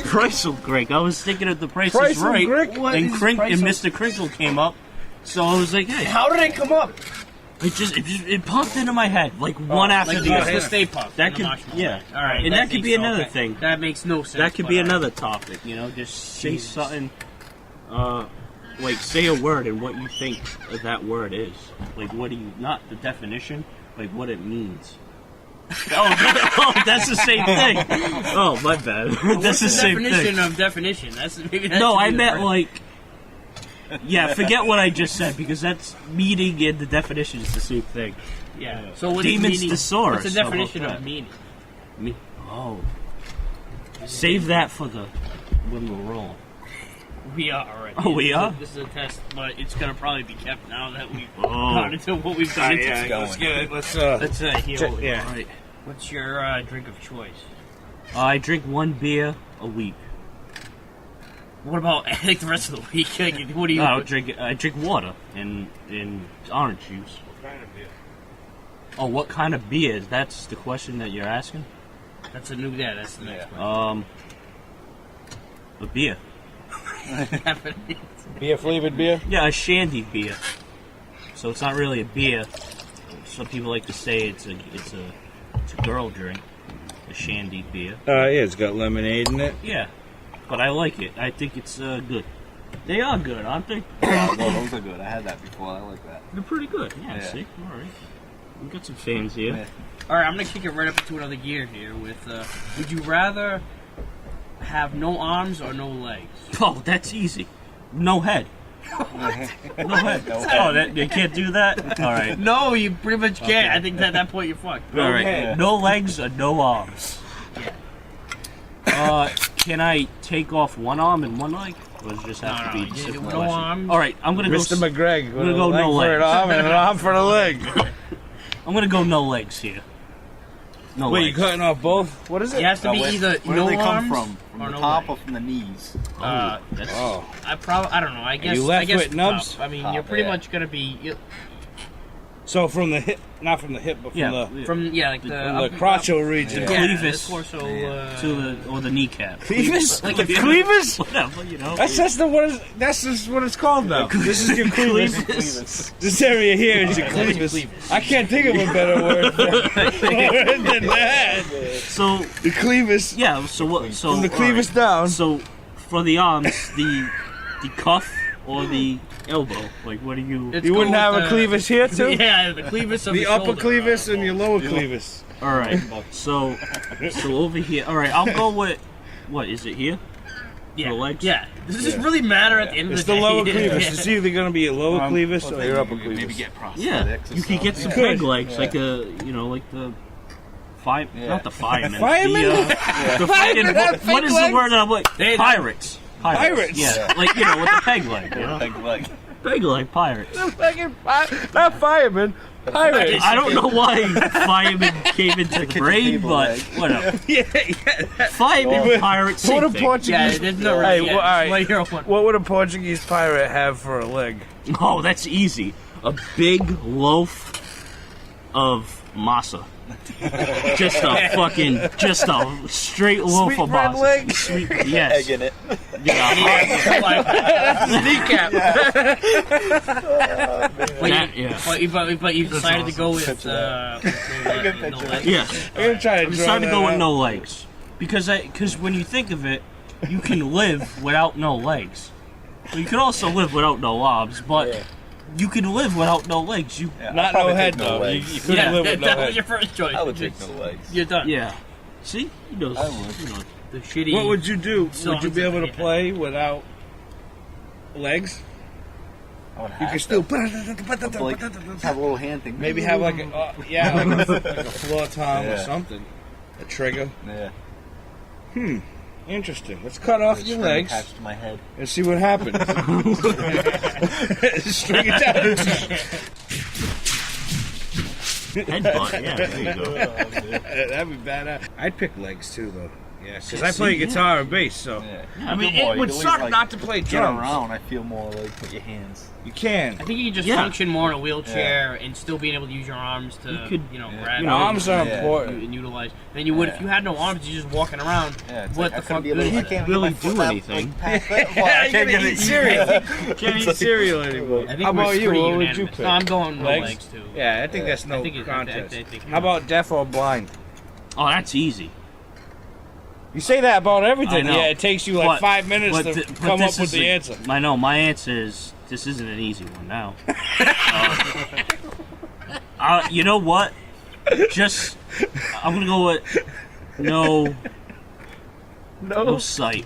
Price of Greg. I was thinking of the Price is Right, and Mr. Crinkle came up, so I was like, "Hey, how did it come up?" It popped into my head like one after the other. The Stay Puft. That could, yeah. All right, and that could be another thing. That makes no sense. That could be another topic. You know, just say something. Like say a word and what you think that word is. Like what do you not the definition, like what it means. That's the same thing. Oh, my bad. That's the same definition thing. of definition. That's no, I meant like. Yeah, forget what I just said because that's meaning and the definition is the same thing. Yeah. So what Demon's meaning? thesaurus. What's the definition of meaning? Oh. Save that for the when we're rolling. We are already. Oh, we are? This is a test, but it's going to probably be kept now that we've gone into what we've done. Let's get it. Let's hear check, what yeah. All right. What's your drink of choice? I drink one beer a week. What about like the rest of the week? What do you? I drink water and orange juice. What kind of beer? Oh, what kind of beer? That's the question that you're asking? That's a new. Yeah, that's the next one. A beer. Beer flavored beer? Yeah, a shandy beer. So it's not really a beer. Some people like to say it's a girl drink. A shandy beer. Yeah, it's got lemonade in it. Yeah, but I like it. I think it's good. They are good, aren't they? Well, those are good. I had that before. I like that. They're pretty good. Yeah. See, all right. We got some fans here. Yeah. All right, I'm gonna kick it right up into another gear here. With would you rather have no arms or no legs? Oh, that's easy. No head. No head. Oh, they can't do that? All right. No, you pretty much can't. I think at that point you're fucked. All right. No legs or no arms. Yeah. Can I take off one arm and one leg? Or does it just have to be a simple no question? arms. All right, I'm going to go... Mr. McGregor. I'm going to go no legs. For an arm and an arm for the leg. I'm going to go no legs here. No Wait, legs. you cutting off both? What is it? It has to be either where no do they arms come from? From or the no top legs. or from the knees? That's, I don't know. I guess. you left I guess with nubs? top. I mean, Top, you're pretty yeah. much gonna be So from the hip, not from the hip, but from like the crotchal region. Yeah, Clevis. the torso, or the kneecap. Clevis? Like a Clevis? Whatever, you know. That's just what it's called now. This is your clevis. This area here is your clevis. I can't think of a better word than that. So the clevis. yeah. So what? So from the clevis down. So for the arms, the cuff or the elbow. Like, what do you? Let's You go wouldn't with have a clevis here too? Yeah, the clevis of The upper shoulder. clevis and your lower clevis. All right. So over here. All right. I'll go with what is it here? Yeah, the legs? Yeah. Does this really matter at the end It's of the the day? lower clevis. It's either going to be a lower clevis or your upper Maybe clevis. get prosthetics. Yeah. or You could get some something. peg legs, Yeah. like like the fire. Yeah. Not the fireman. Fireman? The fucking what is the word? I'm like pirates. Pirates? Yeah. Like with the peg leg. You know? Peg leg. Peg leg pirates. Not fireman. Pirates. I don't know why fireman came into the brain, people but leg. whatever. Yeah. Fireman, pirates, same What a thing. Portuguese. Yeah, there's no Hey, really. well, all right. Like, you're one. What would a Portuguese pirate have for a leg? Oh, that's easy. A big loaf of masa. just a straight loaf Sweet of bread masa. leg? Sweet, yes. Egg in it. But you decided to go with no legs. Yeah. I'm gonna try to I'm draw starting to that go with out. no legs. Because when you think of it, you can live without no legs. Well, you can also live without no arms, but you can live without no legs. You Yeah, Not I'd probably no head take though. legs. You couldn't live with no that was head. your first choice. I would take no legs. You're done. Yeah. See? He knows. I would. You know. The shitty. What would you do? So Would you be able to play without legs? I would You have could to. still Like, have a little hand thing. maybe have like a like a floor tom or Yeah. something, a trigger. Yeah. Interesting. Let's cut off your String legs attached to my head. and see what happens. String attached. Headbutt, yeah, there you go. That'd be badass. I'd pick legs too, though. Yeah, because Yeah, I play see, guitar and bass, so. Yeah. I mean, Good boy. it would You suck always, not to play Get drums. around, I feel more like with your hands. You can. I think you can just Yeah. function more in a wheelchair and still being able to use your arms to, You could- grab You know, arms are Yeah. important. and utilize. Than you would if you had no arms. You're just walking around. Yeah, it's What like, the fuck I good is I that? can't Really get my do foot up, anything. Like, past that. Yeah, I you can't gotta get eat it. cereal. Can't eat cereal anymore. I think How we're about you? pretty What would you unanimous. pick? No, I'm going Legs? legs too. Yeah, I think that's no I think it- contest. I think- How about deaf or blind? Oh, that's easy. You say that about everything. I know. Yeah, it takes you like But- 5 minutes to but come this up with is the answer. I know, my answer is, this isn't an easy one now. You know what? Just, I'm gonna go with no sight.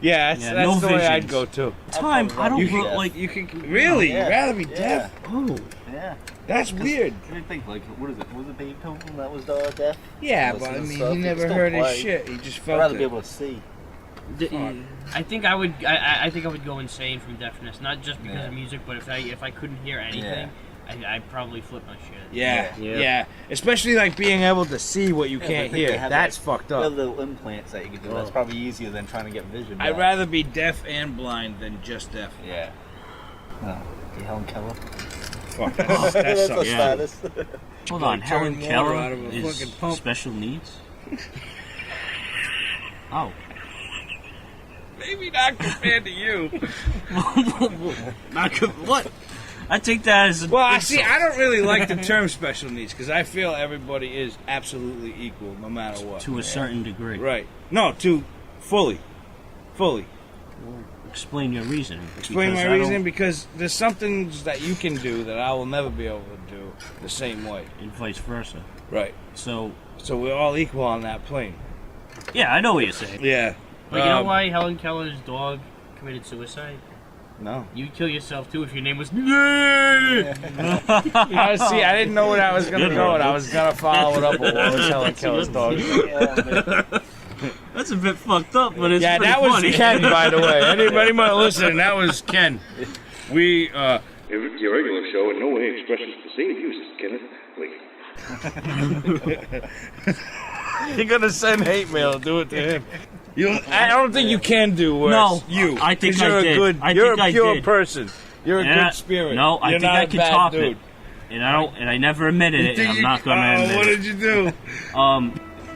Yeah, that's, Yeah, that's no the way I'd visions. go too. Time, I don't You look can- like... You can really? Yeah. You'd rather be Yeah. deaf? Oh, Yeah. That's weird. I didn't think, like, what is it? Was it Dave Pilgrim that was deaf? Yeah, Listen but I to mean, stuff, he you never still heard his play. shit. He just I'd felt rather it. be able to see. I think I would. I think I would go insane from deafness, not just because Yeah. of music, but if I couldn't hear anything, I'd probably flip my shit. Yeah, Yeah. yeah. Especially like being able to see what you Yeah, can't but I think they hear. have, That's like, fucked The up. little implants that you can do. That's probably easier than trying to get vision. I'd back. rather be deaf and blind than just deaf. Yeah. No. The Helen Keller. Fuck, that That's sucks. a yeah. status. hold on, Like Helen turning water out Keller of a is fucking pump. special needs? Oh. Maybe not compared to you. What? I take that as an Well, I insult. see. I don't really like the term special needs because I feel everybody is absolutely equal, no matter what. To a certain degree. Right? No, to fully. Explain your reasoning. Explain because my I don't- reason because there's some things that you can do that I will never be able to do the same way. And vice versa. Right. So, So we're all equal on that plane. yeah, I know what you're saying. Yeah. But you know why Helen Keller's dog committed suicide? No. You'd kill yourself too if your name was. See, I didn't know where I was gonna Good go, one. and I was gonna follow it up with what was Helen Keller's dog. That's a bit fucked up, but it's Yeah, pretty that was funny. Ken, by the way. Anybody might listen, that was Ken. We, Your regular show in no way expresses the same views as Kenneth Lee. you're gonna send hate mail, do it to him. I don't think you can do worse. No, you. I think 'cause I you're did. a good, I you're think a I pure did. person. You're a And good spirit. No, I you're think not I a can bad top dude. it. And I never admitted it, and I'm not gonna admit what it. did you do?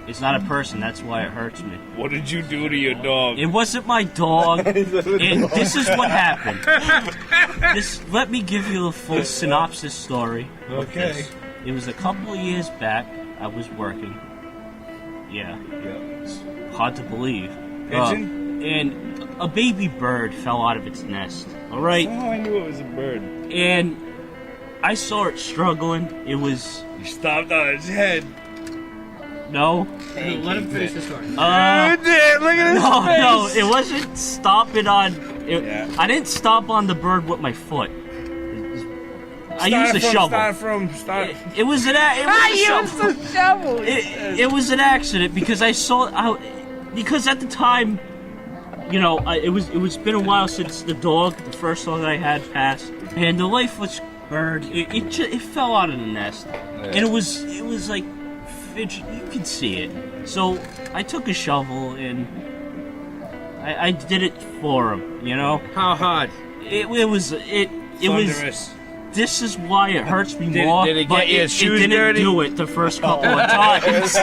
It's not a person, that's why it hurts me. What did you do to your dog? It wasn't my dog, and this is what happened. Let me give you the full synopsis story. of Okay. this. It was a couple of years back, I was working. Yeah. It's hard to believe. Pigeon? And a baby bird fell out of its nest. Alright? Oh, I knew it was a bird. And I saw it struggling. It was... You stomped on its head. No. Let him finish the story. Look at his No, face. it wasn't stomping on... Yeah. I didn't stomp on the bird with my foot. I used a shovel. It was an shovel. It was an accident because I saw because at the time, you know, it was been a while since the first dog that I had passed, and the lifeless bird it fell out of the nest, and it was like you could see it. So I took a shovel and I did it for him. You know, How hard? it was. Thunderous. This is why it hurts me Did- more. did it but get your shoes it didn't dirty? do it the first couple of times.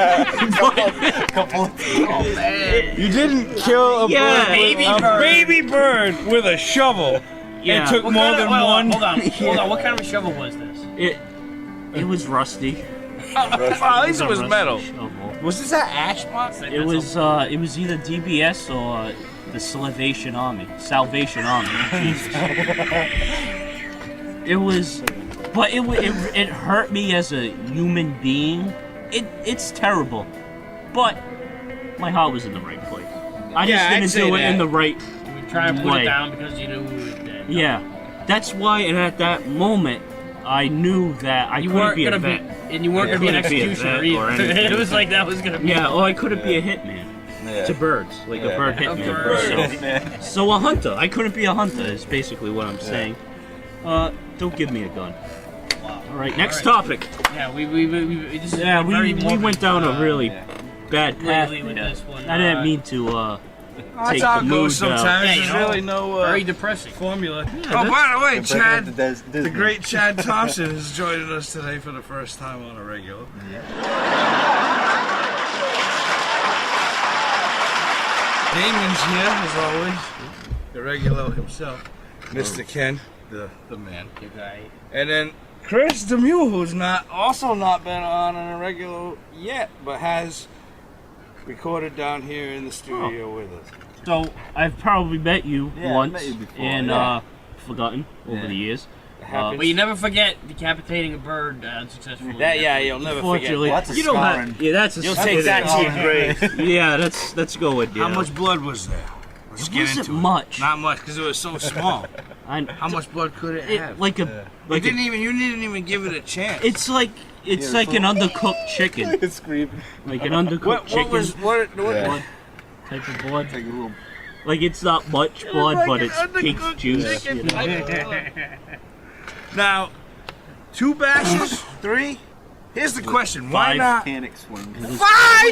You didn't kill a Yeah. baby bird with a shovel. Yeah. It took more than one. Hold on. What kind of a shovel was this? It was rusty. At least it was Rusty metal. shovel. Was this that ash box? It was either DBS or the Salvation Army. Jesus. It was, but it hurt me as a human being. It's terrible, but my heart was in the right place. I just Yeah, I'd didn't say do it that. in the right. You would try and put Way. it down because you knew who was dead. Yeah, that's why. And at that moment, I knew that I You couldn't weren't be a gonna be, vet. and you weren't Yeah, gonna be an couldn't be a executioner vet or either. anything. It was like that was gonna be. Yeah, or I couldn't be a hitman to birds, like a bird A hitman. bird. So a hunter. I couldn't be a hunter. Is basically what I'm saying. Don't give me a gun. Wow. All right, next topic. Yeah, we this is Yeah, very we went down a really Yeah. bad path lately with here. this one. I didn't mean to That's take how the it mood goes down. sometimes. Yeah, There's you know, really no very depressing. formula. Yeah, Oh, by the way, Breaking Chad, up the the Disney. great Chad Thompson is joining us today for the first time on iRREGULO. Damon's here, as always. iRREGULO himself. Mr. Ken, the man. The guy. And then Chris Demule, who's also not been on an iRREGULO yet, but has recorded down here in the studio with us. So I've probably met you Yeah, I once met you before, and yeah. Forgotten over Yeah. the years. Happens. But you never forget decapitating a bird unsuccessfully. That, yeah, you'll never forget. Unfortunately, Well, that's a you don't scarring. have. Yeah, that's a. You'll that's take a- that to your grave. Yeah, let's go with How much blood was there? Let's It get wasn't into much. Not much, because it was so small. How much blood could it have? Like a You didn't even give it a chance. It's like an undercooked chicken, It's screaming. like an undercooked what chicken what Yeah. type of blood. Like a little. Like it's not much blood, like but an it's pig's undercooked juice. chicken. You know? Now, 2 bashes, 3. Here's the question: why 5. not Panic swing. 5 was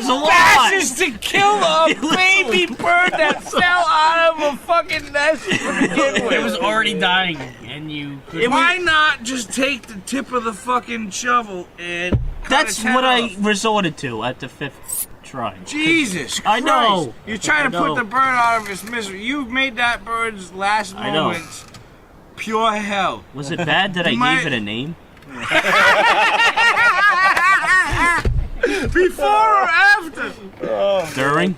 a lot. bashes to kill a It was baby bird that fell out of a fucking nest to begin with? It was already dying, and you could. Why not just take the tip of the fucking shovel and cut That's its head what I off? resorted to at the 5th try. Jesus Christ. I know. You're trying to I put know. the bird out of its misery. You made that bird's last I know. moments pure hell. Was it bad that I My- gave it a name? Before or after? During?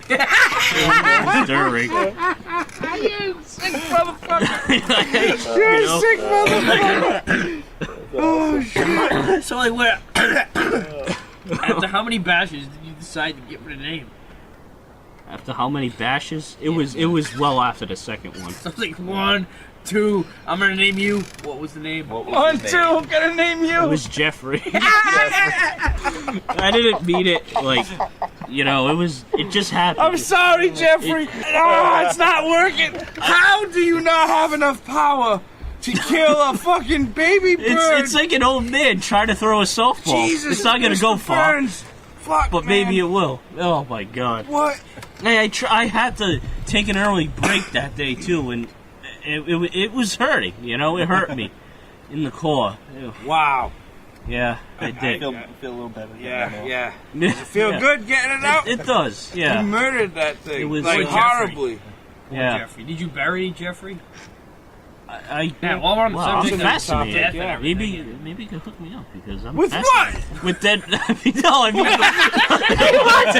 During. You sick motherfucker. You You're a know? sick motherfucker. Oh, shit. So like, where? After how many bashes did you decide to give it a name? After how many bashes? It was well after the second one. So it's like 1, 2. I'm gonna name you. What was the name? What was 1, his 2, name? I'm gonna name It you. was Jeffrey. I didn't mean it like, it just happened. I'm sorry, Jeffrey. Oh, it's not working. How do you not have enough power to kill a fucking baby bird? It's like an old man trying to throw a softball. Jesus, it's not gonna go Mr. far, Burns. Fuck, but man. maybe it will. Oh my god. What? Hey, I had to take an early break that day too, and it was hurting. It hurt me in the core. Ew. Wow. Yeah, it I did. feel a little better. Yeah. Feel Yeah. good getting it out? It does. You Yeah, murdered that thing. It was like like horribly. yeah. Jeffrey. Did you bury Jeffrey? Yeah, while we're on the well, I'm subject of fascinated. death and everything. Maybe you can hook me up because I'm With fascinated. what? With dead. No, I mean.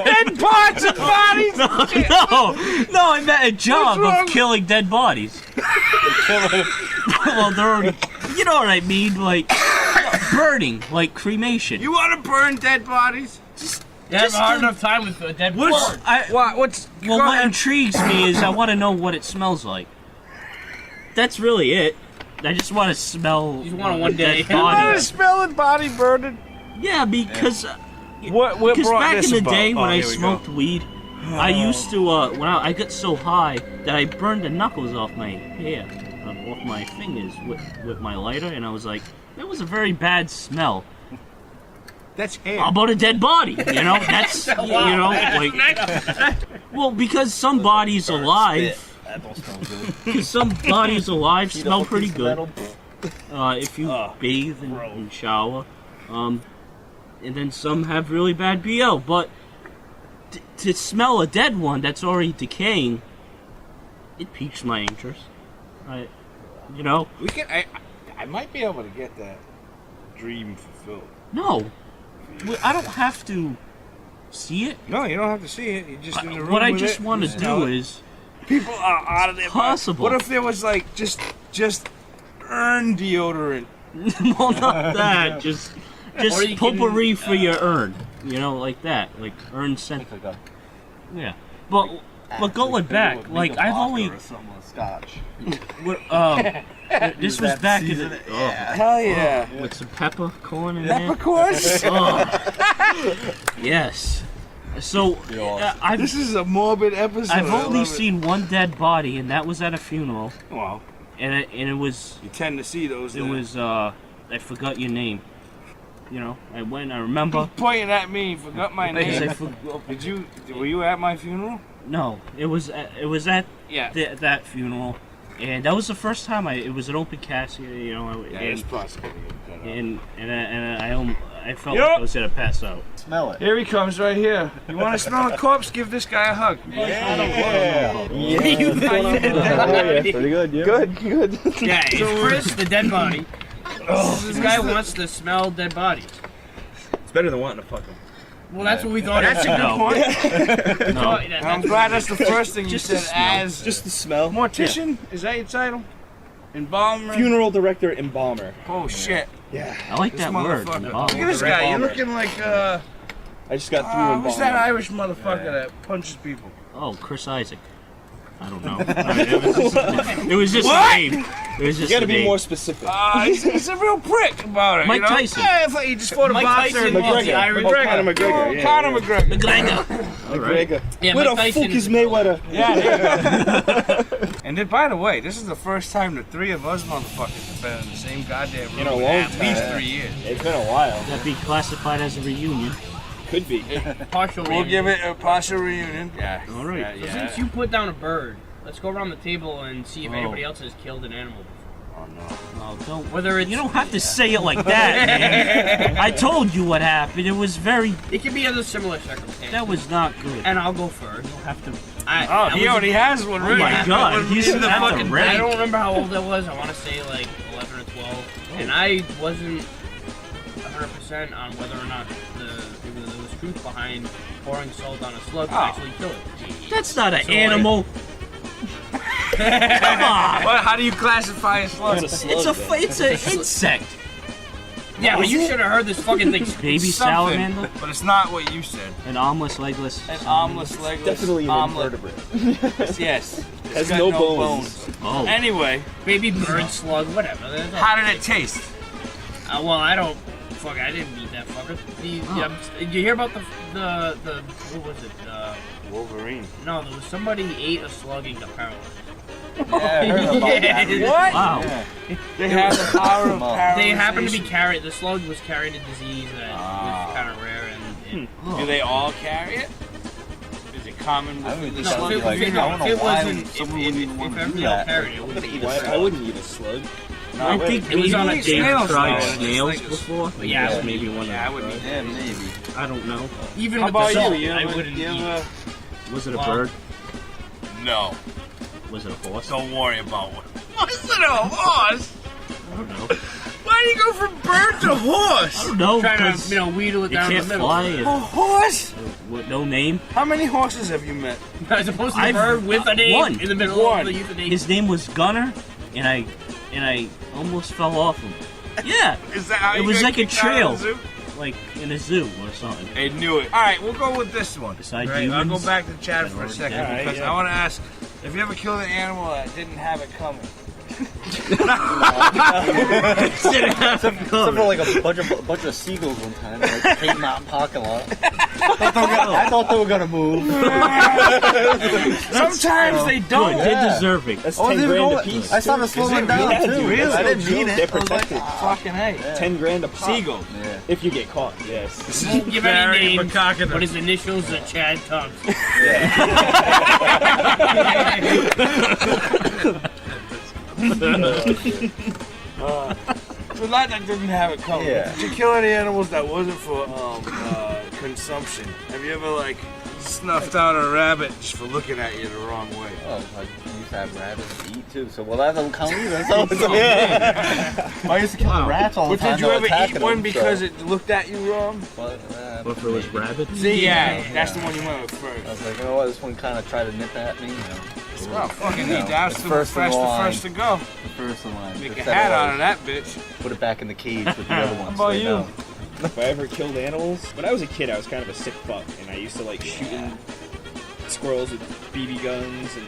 Dead parts and bodies. No, I meant a job What's wrong? of killing dead bodies. Well, they're, you know what I mean, like burning, like cremation. You want to burn dead bodies? You have a hard do- enough time with a dead What's bird. what's Well, go what ahead. intrigues me is I want to know what it smells like. That's really it. I just want to smell. You just want it one day. dead You want to body. smell a body burning? Yeah, because What because brought back this in the about? day when Oh, I here we go. smoked weed, I used to when I got so high that I burned the knuckles off my hair, off my fingers with my lighter, and I was like, that was a very bad smell. That's hair. How about a dead body? That's like well, because some bodies alive. That don't smell good. Because some bodies alive Heat smell up a pretty piece of good metal. if you bathe and shower, and then some have really bad BO. But to smell a dead one that's already decaying, it piques my interest. We can. I might be able to get that dream fulfilled. No, I don't have to see it. No, you don't have to see it. You're just in the room. What I with just it. want to You smell do it. is People are out of their mind. possible. What if there was like just urn deodorant? well, not that. Just Or you can, potpourri for your urn. Like that, like urn scent. Like a Yeah, but going back, like I've only or something with scotch. this was back in the Hell yeah. with some peppercorn in there. Peppercorns? Oh. Yes. So I've This is a morbid episode. I've I only love it. seen one dead body, and that was at a funeral, Wow. and it was You tend to see those. I forgot your name. you know, I went. I remember. Pointing at me, forgot my Because name. Were you at my funeral? No, it was at that funeral, and that was the first time it was an open casket, you know. It's possible. And I felt like I was gonna pass out. Smell it. Here he comes right here. You want to smell a corpse? Give this guy a hug. Yeah. Pretty good, yeah. Good. Yeah, it's Chris, the dead body. This guy wants to smell dead bodies. It's better than wanting to fuck him. Well, that's what we thought. That's a good point. No. I'm glad that's the first thing you Just the said. smell. As Just the smell. mortician, is that your title? Embalmer. Funeral director, embalmer. Oh shit! Yeah. I like This that word. motherfucker. Wow. Look at this guy. You're looking like I just got through embalmer. who's that Irish motherfucker that punches people? Oh, Chris Isaac. I don't know. It was just What? a name. It was just You gotta a be name. more specific. He's a real prick about it. Mike you know? Tyson. Yeah, it's like he just fought a Mike boxer. Tyson and was the Irish Conor McGregor. Yeah, Conor McGregor. McGregor. All right. McGregor. Yeah, Where Mike the Tyson fuck is Mayweather? Yeah. And then, by the way, this is the first time the three of us motherfuckers have been in the same goddamn room In a long at least time. 3 years. It's been a while. That'd be classified as a reunion. Could be. partial. We'll give it a partial reunion. Yeah. All right. Yeah, So yeah. since you put down a bird, let's go around the table and see if Oh. anybody else has killed an animal. Oh no. Oh, don't. Whether it's You don't have to say it like that, man. I told you what happened. It was very. It could be under similar circumstances. That was not good. And I'll go first. You have to. Oh, he already has one. Oh my God, he's in the at the fucking ready. I don't remember how old I was. I want to say like 11 or 12, and I wasn't 100% on whether or not there was truth behind pouring salt on a slug to actually kill it. That's not an So, animal. Come on. Well, how do you classify a slug? It's a slug. It's an insect. Yeah, but you should have heard this fucking thing. Baby Something, salamander. but it's not what you said. An armless, legless. An armless, legless, Definitely an omelet. invertebrate. Yes. It's Has got no bones. Oh. Anyway, baby bird, slug, whatever. How did it taste? Well, I don't. Fuck, I didn't eat that fucker. Did you hear about the what was it? Wolverine. No, there was somebody ate a slug and got paralyzed. Yeah, I heard about that. What? Wow. Yeah. They have the power of paralyzation. They happened to be carried. The slug was carrying a disease that was kind of rare, and Do they all carry it? Is it common I with would the just no, slug? if like, it, I don't know if it why wasn't, someone if would even want to do everybody all that. carried it, it would be I wouldn't eat a slug. I think It was on a maybe date. they've Snails, tried though. snails It's like- before. Yeah, That's maybe one Yeah, I of would them. eat Yeah, maybe. I don't know. even How with the about salt, you? I wouldn't eat it. Was it a Well, bird? No. Was it a horse? Don't worry about what. Was it a horse? I don't know. Why do you go from bird to horse? I don't know. Trying because to, wheedle it They down can't the middle. fly. A horse? With no name. How many horses have you met? As opposed to a I've- bird with a name one. in the middle One. of the euthanasia. His name was Gunner, and I almost fell off him. Yeah, Is that how It you was got like a kicked out of trail. the zoo? like in a zoo or something. I knew it. All right, we'll go with this one. Besides Right, I'll go humans? back to Chad for a second All right, because I want to ask: have you ever killed an animal that didn't have it coming? Except for like a bunch of seagulls one time, like Cape Mountain parking lot. I thought they were gonna move. Sometimes they don't. Good, they're deserving. That's Oh, 10 they were grand a going- piece. I saw them slowing down Yeah, too. dude, I didn't mean it. They're I was like, protected. Fucking hey. 10 grand a pop. Seagull. yeah. If you get caught, yes. Won't give Barry any names, Macaca. but his initials are Chad Tubbs. So not that didn't have it coming. Yeah. Did you kill any animals that wasn't for consumption? Have you ever like snuffed out a rabbit just for looking at you the wrong way? Oh, I used to have rabbits to eat too, so well that doesn't count either. So it's I used to kill the rats all the But time. did you though, ever attacking eat one them, because so. it looked at you wrong? But, What if it was rabbits? See, yeah, that's the one you went with I first. was like, you know what, this one kind of tried to nip at me. You know, Well, fucking No, neat. That's it's the first first, in the line. first to go. the first one. Make a hat out of that bitch. Put it back in the cage with the other ones. about so they you? know. If I ever killed animals, when I was a kid, I was kind of a sick fuck, and I used to like shooting squirrels with BB guns, and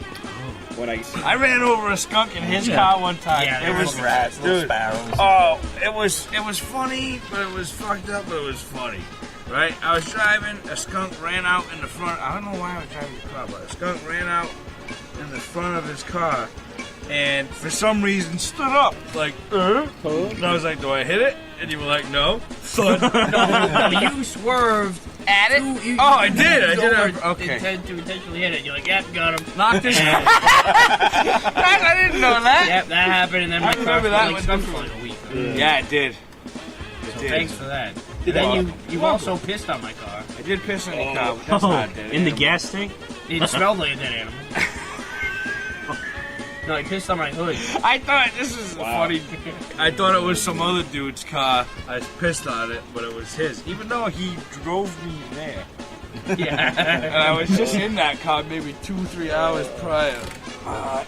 when I ran over a skunk in his Yeah. car one time. Yeah, it there was Little rats, little dude. sparrows. Oh, it was funny, but it was fucked up, but it was funny. Right? I was driving, a skunk ran out in the front. I don't know why I was driving the car, but a skunk ran out in the front of his car. and for some reason stood up, like, and I was like, do I hit it? And you were like, no. Thud. No, you swerved At it? I did. Okay. Intend to intentionally hit it. You're like, yep, got him. Knocked his I didn't know that. Yep, that happened, and then my car remember that like one stuck for like a week. Yeah, it did. So thanks for that. And then you also pissed on my car. I did piss on your car, but that's not dead. In the gas tank? It smelled like a dead animal. No, he pissed on my hood. I thought this was funny. I thought it was some other dude's car. I pissed on it, but it was his. Even though he drove me there. Yeah. And I was just in that car maybe 2-3 hours prior.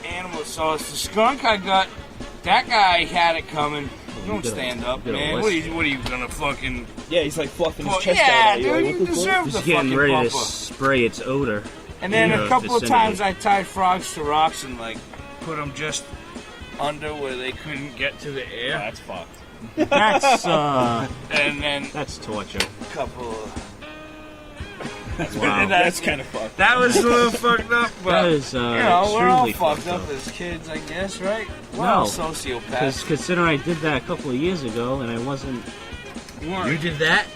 Animal sauce. The skunk I got, that guy had it coming. Don't stand up, man. What are you gonna fucking... Yeah, he's like fluffing his chest yeah, out. dude, you deserve the Just fucking getting ready bumper. to spray its odor. And then in a the couple of vicinity. times I tied frogs to rocks and like put them just under where they couldn't get to the air. Oh, that's fucked. That's, And then that's torture. a couple of... Wow. That's kind of fucked. That was a little fucked up, but That is, you know, we're all extremely fucked up as kids, I guess, right? We're No. all Because sociopaths. considering I did that a couple of years ago and I wasn't... You weren't. You did that?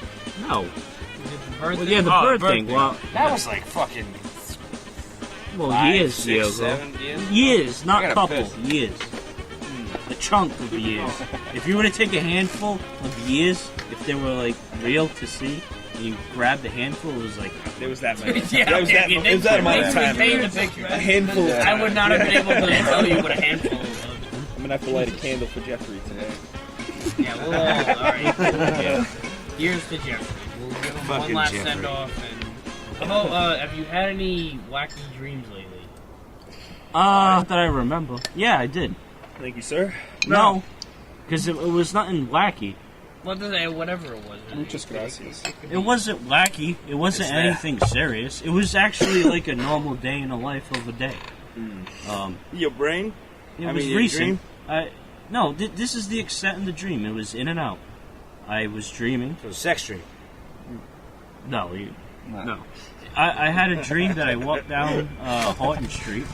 No. You did the bird Well, thing? yeah, the Oh, bird bird thing. thing. Well, That was like fucking years, 6, Diogo. 7 years. Years, I not gotta couple. piss. Years. A chunk of years. If you were to take a handful of years, if they were like real to see, and you grabbed a handful, it was like... There was that much. Yeah, That was that. okay, It was that amount of thanks for time. painting the picture. A handful. I would not have been able to tell you what a handful was. I'm gonna have to light a candle for Jeffrey today. Yeah, we'll all, alright. Yeah. Here's to Jeffrey. We'll give him one Fucking last Jeffrey. send off. And have you had any wacky dreams lately? That I remember. Yeah, I did. Thank you, sir. No. Because it was nothing wacky. Whatever it was. Muchas gracias. It wasn't wacky. It wasn't anything serious. It was actually like a normal day in the life of a day. Your brain? It I was mean, your recent. dream? No, this is the extent of the dream. It was in and out. I was dreaming. It was sex dream. No. I had a dream that I walked down Horton Street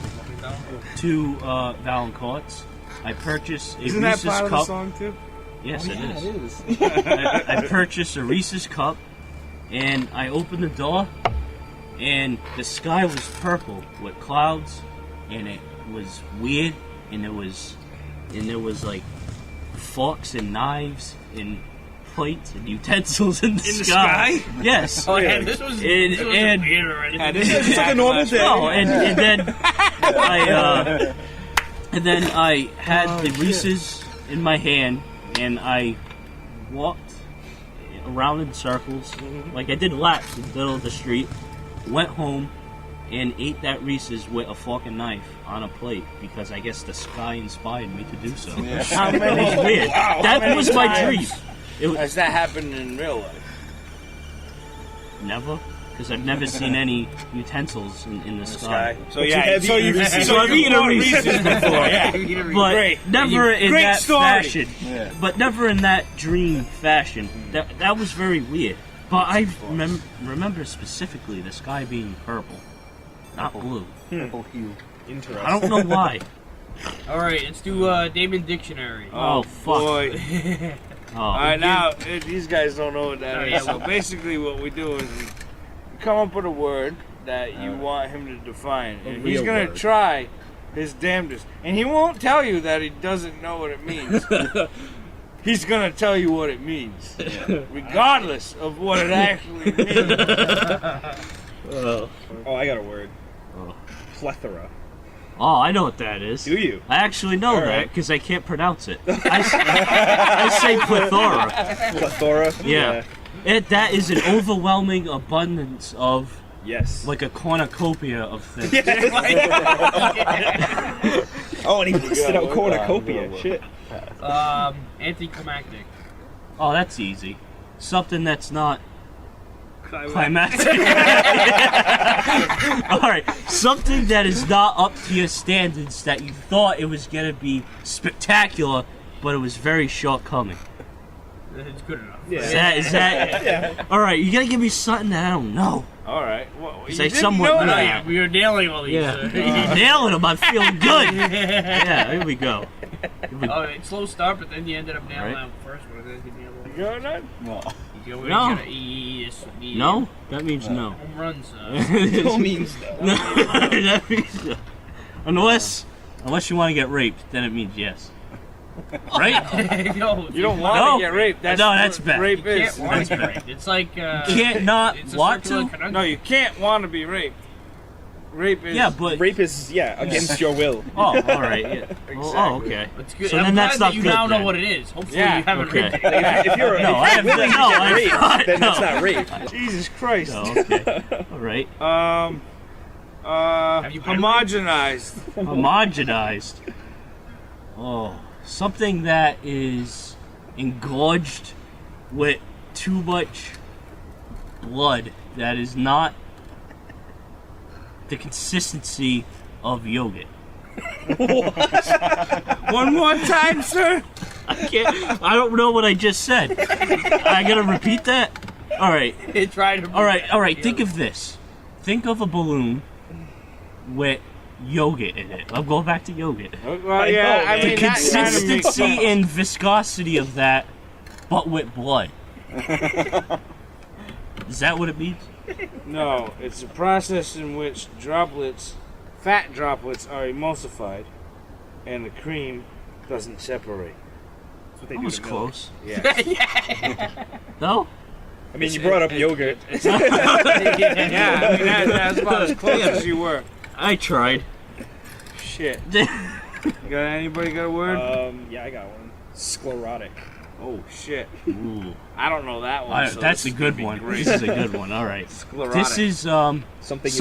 to Valancourt's. I purchased a Isn't that Reese's part of cup. the song too? Yes, it is. is. I purchased a Reese's cup, and I opened the door, and the sky was purple with clouds, and it was weird, and there was like forks and knives and plates and utensils in the sky. Yes. Oh, yeah, this was weird already. This is It's like a normal day. Oh, and then I had the Reese's in my hand, and I walked around in circles, like I did laps in the middle of the street, went home, and ate that Reese's with a fork and knife on a plate, because I guess the sky inspired me to do so. Yeah. It was weird. That was my dream. Has that happened in real life? Never. Because I've never seen any utensils in the sky. So yeah, I've eaten a Reese's before, yeah. But Great. never in Great that story. fashion. Yeah. But never in that dream fashion. That was very weird. But I remember specifically the sky being purple, not blue. Purple hue. Interesting. I don't know why. Alright, let's do Damon Dictionary. Oh, fuck. Boy. Oh. Alright, now, these guys don't know what that Oh, is. yeah. So basically what we do is we come up with a word that you want him to define. And he's real going to word. try his damnedest. And he won't tell you that he doesn't know what it means. He's going to tell you what it means. Regardless of what it actually means. Oh, I got a word. Oh. Plethora. Oh, I know what that is. Do you? I actually know All that right. because I can't pronounce it. I say plethora. Plethora? Yeah. That is an overwhelming abundance of, Yes. like a cornucopia of things. Oh, and he listed out Good cornucopia. word. Shit. Anticlimactic. Oh, that's easy. Something that's not climactic. Alright, something that is not up to your standards, that you thought it was going to be spectacular, but it was very shortcoming. It's good enough. Yeah. Is that? Yeah. All right, you gotta give me something that I don't know. All right. Well, you Say didn't somewhat know know that. We were nailing all these. Yeah, you're nailing them. I'm feeling good. Yeah, here we go. Oh, it's slow start, but then you ended up nailing Right. that first one. Then you nailed You got that? No. No, that means no. Home runs. Still means no. That means no. Unless you want to get raped, then it means yes. Right? No, You don't want No. to get raped. That's No, that's what bad. Rape You is. can't want to get raped. It's like Can't not it's a want circular to. conundrum. No, you can't want to be raped. Rape is. Yeah, but Rape is against your will. oh, all right. Yeah. Oh, okay. It's good. So I'm then glad that's that not you good. now know then. what it is. Hopefully Yeah. you haven't Okay. raped it. If you're No, I willing haven't. to No, get I raped, thought- then that's no. not rape. Jesus Christ. Oh, okay. All right. Have you been Homogenized. Homogenized. Oh, something that is engorged with too much blood that is not the consistency of yogurt. One more time, sir. I don't know what I just said. I gotta repeat that? All right. Try to. All right. Think of this. Think of a balloon with yogurt in it. I'll go back to yogurt. Well, yeah, I The mean, that kind of makes consistency and viscosity of that, but with blood. Is that what it means? No, it's a process in which fat droplets are emulsified, and the cream doesn't separate. That's what they That do was to milk. close. Yeah. No? I mean, you brought up yogurt. Yeah, I mean, that's about as close as you were. I tried. Shit. Anybody got a word? Yeah, I got one. Sclerotic. Oh, shit. Ooh. I don't know that one. So That's this a is good gonna be one. great. This is a good one. All right. Sclerotic. This is Something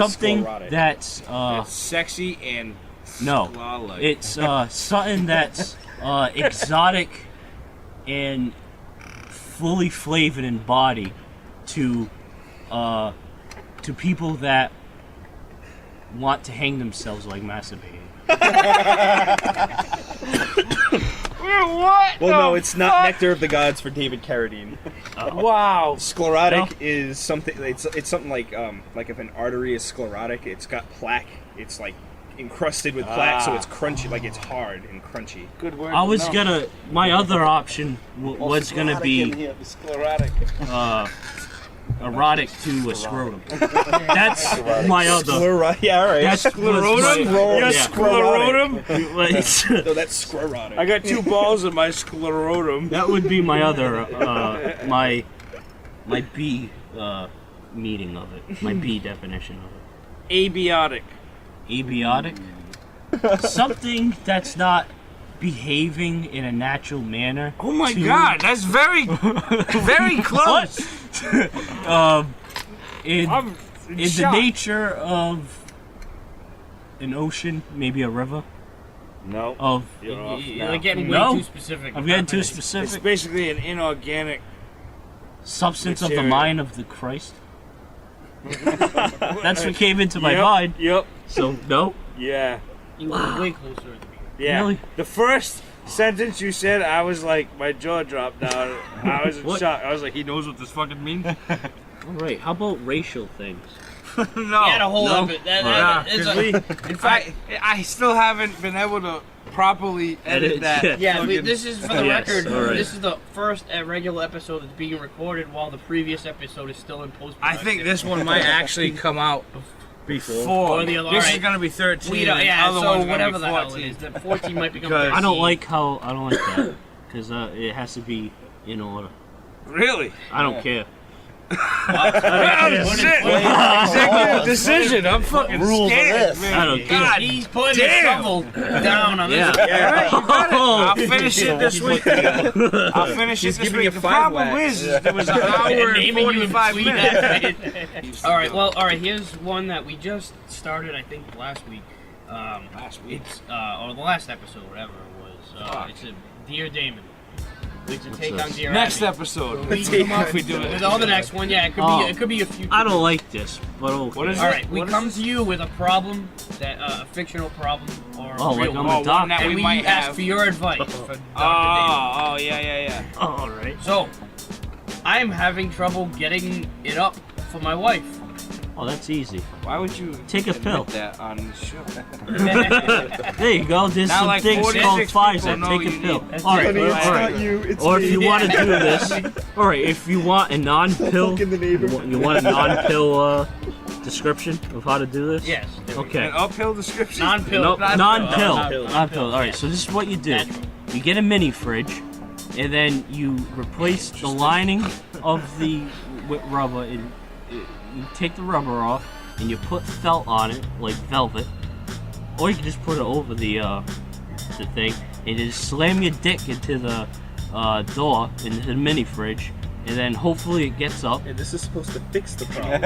sclerotic. that's It's sexy and no. sclaw-like. It's something that's exotic and fully flavored in body to people that want to hang themselves like masturbating. What? Well, no, it's not nectar of the gods for David Carradine. Wow. Sclerotic No. is something. It's something like if an artery is sclerotic, it's got plaque. It's like encrusted with plaque, so it's crunchy, like it's hard and crunchy. Good word. I was No. gonna. My other option was gonna be Sclerotic. erotic to a scrotum. That's my other. Yeah, all right. That's Sclerotum? You're yeah. sclerotum? No, that's sclerotic. I got 2 balls in my sclerotum. That would be my other my B meaning of it. My B definition of it. Abiotic. Abiotic. Something that's not behaving in a natural manner. Oh my to- god, that's very, very close. In I'm the shocked. nature of an ocean, maybe a river. No. Of You're off You're now. like getting No. way too specific. I'm getting too It's specific. basically an inorganic. Substance of the material. mind of the Christ. That's what came into my Yep, mind. Yep. So no. Yeah. You were way closer at the beginning. Yeah. Really? The first sentence you said, I was like, my jaw dropped down. I was in What? shock. I was like, he knows what this fucking means? All right. How about racial things? No. You had a whole No. of it. Yeah, It's 'cause a- in fact, I still haven't been able to properly edit Edit, that. yeah, fucking- this is for the Yes, record. all right. This is the first regular episode that's being recorded while the previous episode is still in post I production. think this one might actually come out before. Or the other- This is alright. going to be 13. we don't. and Yeah, the other so one's gonna whatever be the hell 14. it is, the 14 might become Because 13. I don't like that because it has to be in order. Really? I don't care. Oh, shit. Executive decision. I'm fucking rules are scared, this? man. I don't care. God He's putting a damn. shovel down on Yeah. this. All right, you got it. I'll finish it this week. I'll finish He's it this giving week. you The 5 problem whacks. is there was an hour and Naming you in 45 between minutes. that. All right. Well, all right. Here's one that we just started. I think last week. Last week. It's or the last episode, whatever it was. It's a Dear Damon. It's a take on Dear Next Abby. episode. We come up If we do it. with all the next one. Yeah, it could Oh. be. It could be a future. I don't like this, but okay. What is All it? right, we What is come this? to you with a problem, that a fictional problem or Oh, like I'm a one doctor. that And we we might asked have. for your advice for Dr. Oh, yeah. Oh, all right. So, I'm having trouble getting it up for my wife. Oh, that's easy. Why would you Take a pill. admit that on the show? There you go. There's Now, some like, things 46 called people Pfizer. know Take a you pill. need- All right, Honey, all it's right. not you, it's Or me. if you want to do this, all right. If you want a non-pill, Fucking the neighbor. you want a non-pill description of how to do this? Yes. there we Okay. An uphill description? Non-pill. Nope, non-pill. Non-pill. Non-pill. All right. So this is what you do. Natural. You get a mini fridge, and then you replace the lining of the with rubber. And you take the rubber off, and you put felt on it, like velvet, or you can just put it over the thing, and just slam your dick into the door into the mini fridge, and then hopefully it gets up. And this is supposed to fix the problem.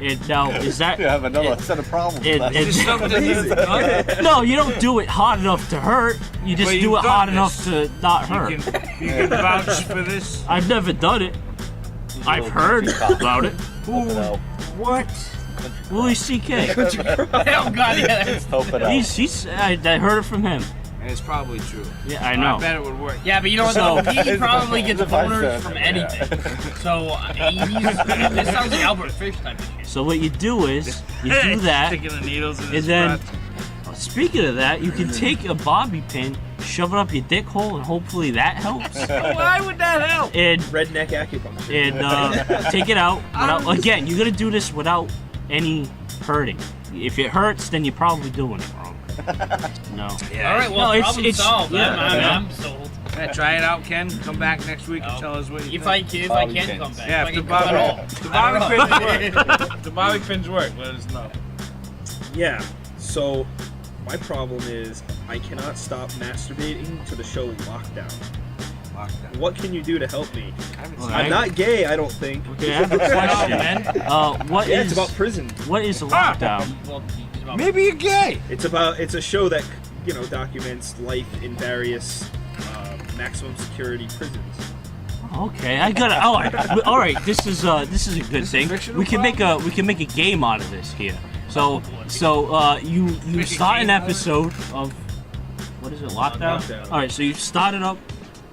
And now is that? You have another set of problems. And- Is this something that's done? No, you don't do it hard enough to hurt. You just But do you've it done hard this. enough to not hurt. You can vouch for this. I've never done it. I've heard about it. Hope it out. What? Louis C.K. Oh God, yeah. Just hope it out. I heard it from him. And it's probably true. Yeah, I know. I bet it would work. Yeah, but you know what? So- though? He probably gets It's a five boners cent. from anything. So this sounds like Albert Fish type of shit. So what you do is you do that, Sticking the needles in and his then breath. speaking of that, you can take a bobby pin, shove it up your dick hole, and hopefully that helps. Why would that help? And Redneck acupuncture. take it out. Without, again, you gotta do this without any hurting. If it hurts, then you're probably doing it wrong. No. Yeah. All right, well, No, it's- problem it's- solved. yeah, I'm sold. Yeah, try it out, Ken. Come back next week and tell us what you If think. I Bobby can pins. come back, Yeah, if I if can the come at all. bobby pins work. The bobby pins work. Let us know. Yeah, so my problem is I cannot stop masturbating to the show Lockdown. What can you do to help me? All I'm right. not gay, I don't think. Okay, I have a question. What Yeah, is it's about prison. what is a lockdown? Well, he's about- Maybe you're gay. It's a show that documents life in various maximum security prisons. Okay, I got it. All right. This is a good thing. fictional We can make a game out of this here. So you Make a start an game out of it? episode of what is it? Lockdown. Lockdown. All right. So you start it up,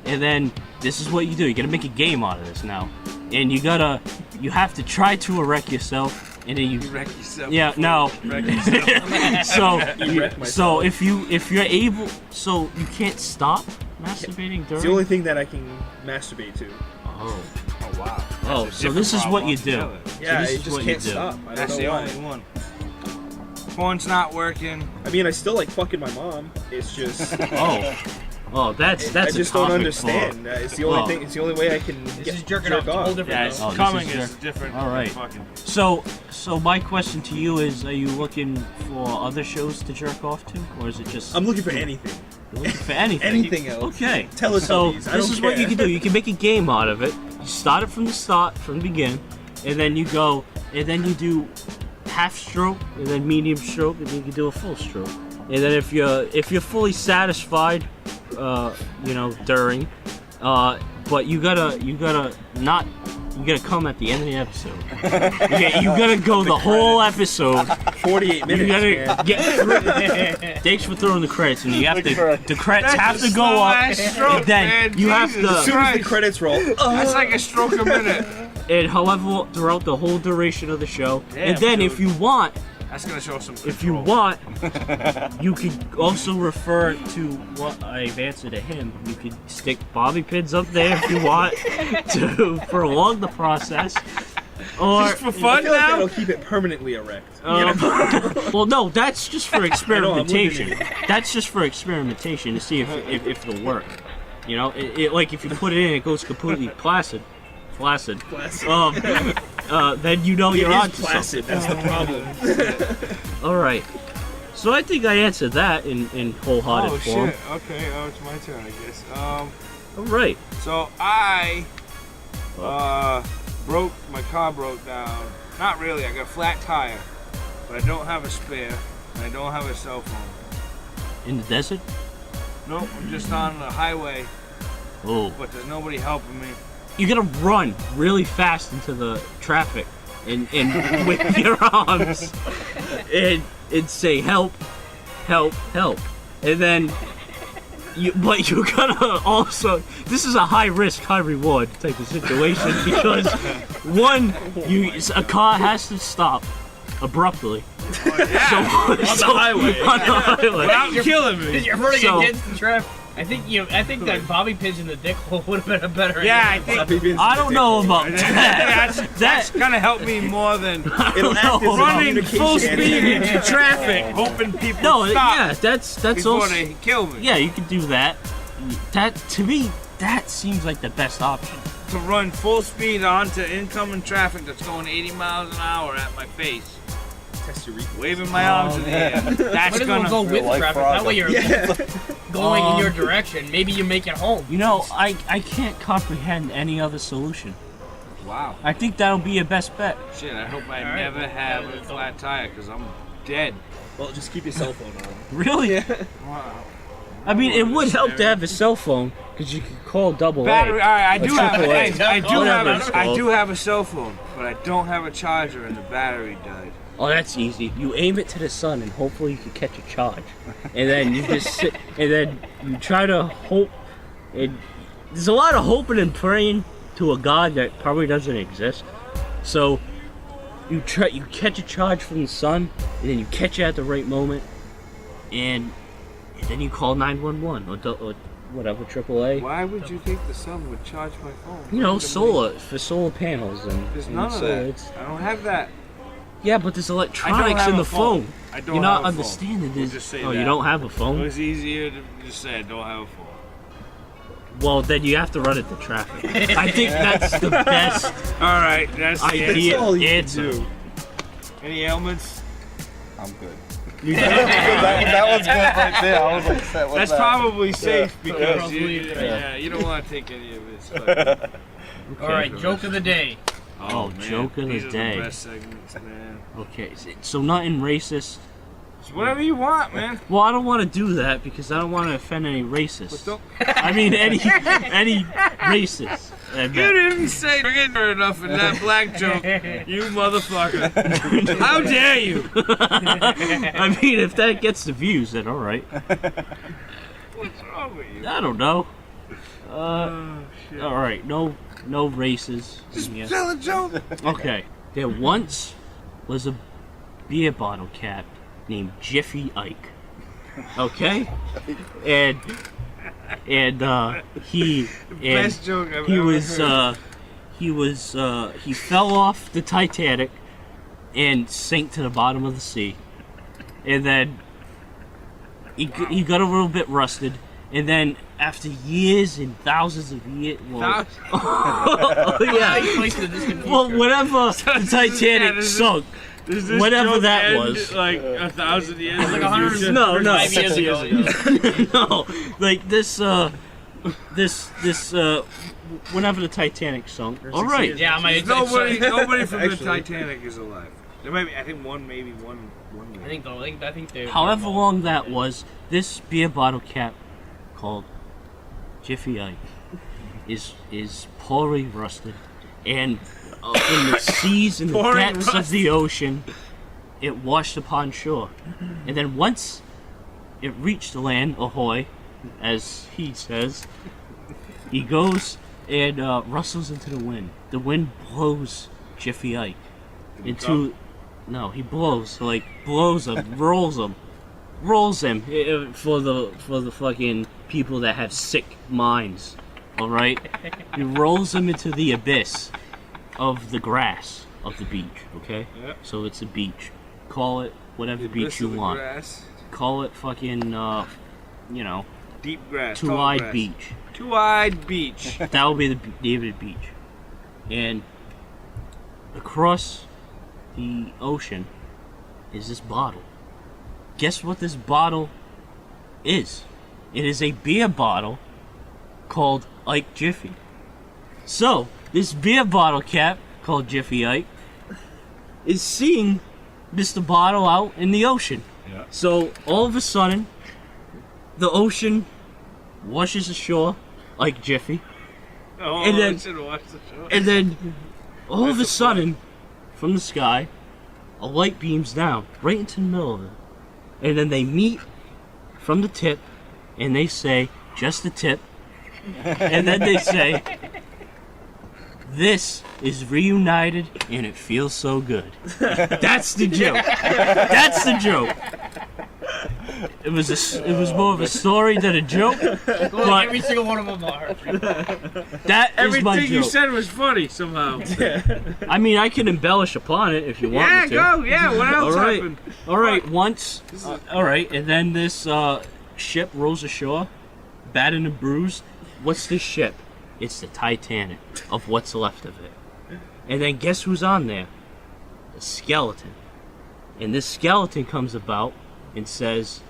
and then this is what you do. You gotta make a game out of this now, and you have to try to erect yourself, and then you. Wreck yourself. Yeah, no. Wreck yourself. So if you're able, so you can't stop masturbating during. It's the only thing that I can masturbate to. Oh. Oh wow. Oh, That's a so this is different what problem you do. altogether. Yeah, this it is just what can't you do. stop. I don't That's know the why. only one. Porn's not working. I mean, I still like fucking my mom. It's just Oh, that's I a just don't topic understand. It's the only Well, thing. It's the only way I can This get is jerking jerk off. It's a whole different Yeah, level. it's Oh, this coming is is your- different. All right. Fucking. So my question to you is: are you looking for other shows to jerk off to, or is it just I'm looking for anything. you're looking for anything? Anything else. Okay. Teletubbies. So I this don't is what you care. can do. You can make a game out of it. You start it from the start, from the beginning, and then you go, and then you do half stroke, and then medium stroke, and then you can do a full stroke. And then if you're fully satisfied, during, but you gotta come at the end of the episode. You gotta go the whole episode. 48 You minutes. gotta man. get through. Thanks for throwing the credits, and you have to. The credits have to go up, and then you have As soon as the to. credits roll, That's like a stroke a minute. And however, throughout the whole duration of the show, Damn, and then dude. if you want, That's gonna show some. if you control. want, you could also refer to what I've answered to him. You could stick bobby pins up there if you want to prolong the process. Or Just for I fun feel like now. that'll keep it permanently erect. well, no, that's just for I'm experimentation. looking That's just for experimentation to see if it'll work. You know, like if you put it in, it goes completely flaccid. Placid. Then you know you're It on is placid. That's the problem. All right. So I think I answered that in wholehearted Oh form. shit. Okay. Oh, it's my turn, I guess. All right. So I my car broke down. Not really. I got a flat tire, but I don't have a spare, and I don't have a cell phone. In the desert. Nope. I'm just on the highway, Oh. but there's nobody helping me. You gotta run really fast into the traffic and with your arms and say help. help, and then but you gotta also. This is a high risk, high reward type of situation because one, a car has to stop abruptly. On the highway. On the highway. Without killing me. You're running against the traffic. I think that Bobby pins in the dick hole would have been a better idea. Yeah, I think I don't know about that. that's gonna help me more than It'll act as a running full communication speed enemy. into traffic, hoping people No, stop yeah, that's before also. they kill me. Yeah, you can do that. That to me, that seems like the best option. To run full speed onto incoming traffic that's going 80 miles an hour at my face, Test your reflex. waving my arms in the air. That's Might as well gonna go with like traffic. Frog. That way you're going in your direction. Maybe you make it home. You know, I can't comprehend any other solution. Wow. I think that'll be your best bet. Shit, I hope I never have a flat tire because I'm dead. Well, just keep your cell phone on. Really? Wow. I mean, it would help to have a cell phone because you could call double Battery. A. All right, I do have. triple A. I do have a cell phone, but I don't have a charger, and the battery died. Oh, that's easy. You aim it to the sun, and hopefully you can catch a charge. And then you just sit, and then you try to hope. And there's a lot of hoping and praying to a god that probably doesn't exist. So you catch a charge from the sun, and then you catch it at the right moment, and then you call 911 or whatever, AAA. Why would you think the sun would charge my phone? You know, solar for solar panels and. There's and none of solar, that. it's- I don't have that. Yeah, but there's electronics have in a the phone. I don't You're not have a phone. understanding We'll this. just say Oh, that. you don't have a It phone? was easier to just say I don't have a phone. Well, then you have to run into traffic. I think that's the best All right, that's the idea. That's all you can answer. do. Any ailments? I'm good. that one's good right there. I was like, what's That's that? probably safe because Probably, you don't want to take any of this. But, All right, joke of the day. Oh, man, joke of these the are day. The best segments, man. Okay, so nothing racist. It's whatever you want, man. Well, I don't want to do that because I don't want to offend any racists. Don't, I mean, any racists. you didn't say her enough in that black joke, you motherfucker. How dare you? I mean, if that gets the views, then all right. What's wrong with you? I don't know. Oh, shit. All right, no races. Just Yeah. tell a joke. Okay, there once was a beer bottle cap named Jiffy Ike. Okay, and he Best joke I've he ever was heard. he fell off the Titanic and sank to the bottom of the sea, and then he got a little bit rusted, and then after years and thousands of years, well, yeah. Well, whenever the Titanic does sunk, Does this whatever joke that end, was. like 1,000 years. Like in the 100 future? No, 5 years ago. no, like this, whenever the Titanic sunk. All right. Yeah, my Nobody from the Actually. Titanic is alive. There might be, I think one. I think they. However long that was, this beer bottle cap called Jiffy Ike is poorly rusted, and in the seas and the Poorly depths of the ocean, it washed upon shore. And then once it reached the land, ahoy, as he says, he goes and rustles into the wind. The wind blows Jiffy Ike into. No, he blows him, rolls him for the fucking people that have sick minds. All right, he rolls him into the abyss of the grass of the beach. Okay, Yep. so it's a beach. Call it whatever beach you want. Grass. Call it fucking Deep grass. tall Two-Eyed grass. Beach. Two-Eyed Beach. That will be the David Beach. And across the ocean is this bottle. Guess what this bottle is? It is a beer bottle called Ike Jiffy. So, this beer bottle cap called Jiffy Ike is seeing Mr. Bottle out in the ocean. Yeah. So, all of a sudden, the ocean washes ashore Ike Jiffy. Oh, And then- I should watch the show. And then, all of a sudden, from the sky, a light beams down right into the middle of it. And then they meet from the tip, and they say, just the tip, and then they say, this is reunited and it feels so good. That's the joke. That's the joke. It was more of a story than a joke. But every single one of them are. That is my joke. Everything you said was funny somehow. I mean, I can embellish upon it if you want me to. Go. Yeah, what else happened? All right, once. All right, and then this ship rolls ashore, battered and bruised. What's this ship? It's the Titanic, of what's left of it. And then guess who's on there? The skeleton. And this skeleton comes about and says,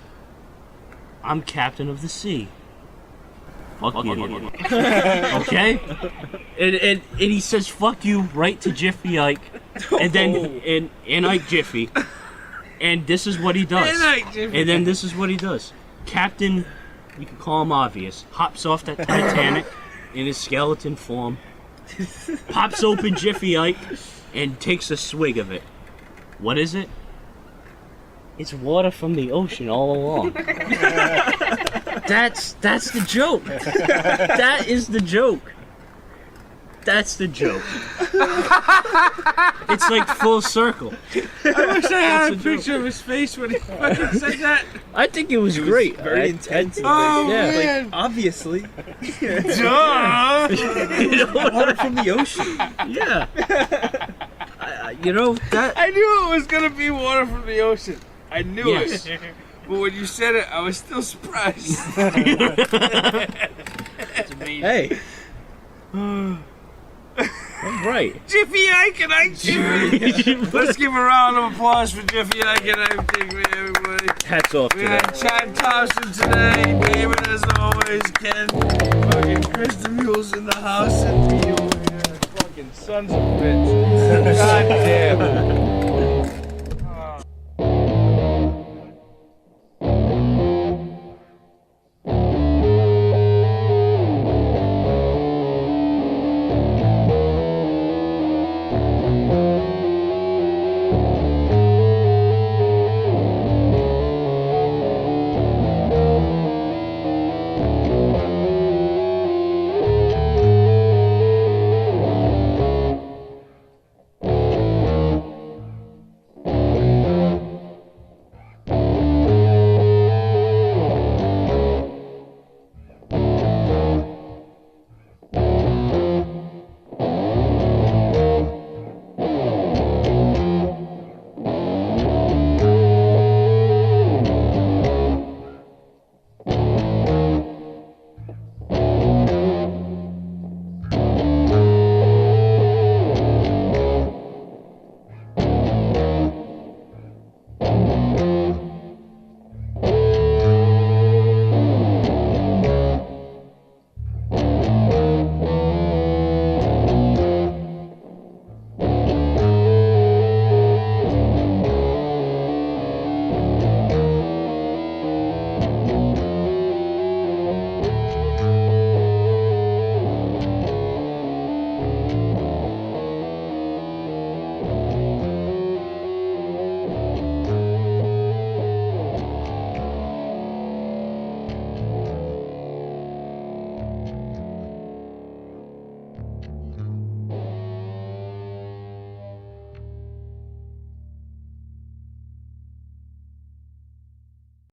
I'm captain of the sea. Fuck you. Okay? And he says, fuck you, right to Jiffy Ike. And then, and Ike Jiffy. And this is what he does. And then this is what he does. Captain, you can call him obvious, hops off that Titanic in his skeleton form, pops open Jiffy Ike, and takes a swig of it. What is it? It's water from the ocean all along. That's the joke. That is the joke. That's the joke. It's like full circle. I wish I had a picture of his face when he fucking said that. I think it was great. Very intense. Oh, Yeah. man. Like, obviously. Duh. Water from the ocean. Yeah. You know, that... I knew it was going to be water from the ocean. I knew Yes. it. But when you said it, I was still surprised. It's amazing. Hey. I'm right. Jiffy Ike and Ike Jiffy. Let's give a round of applause for Jiffy Ike and Ike Jiffy, everybody. Hats off to We them. had Chad Thompson today, David as always, Ken, fucking Chris the Mule's in the house, and me over here, fucking sons of bitches. God damn.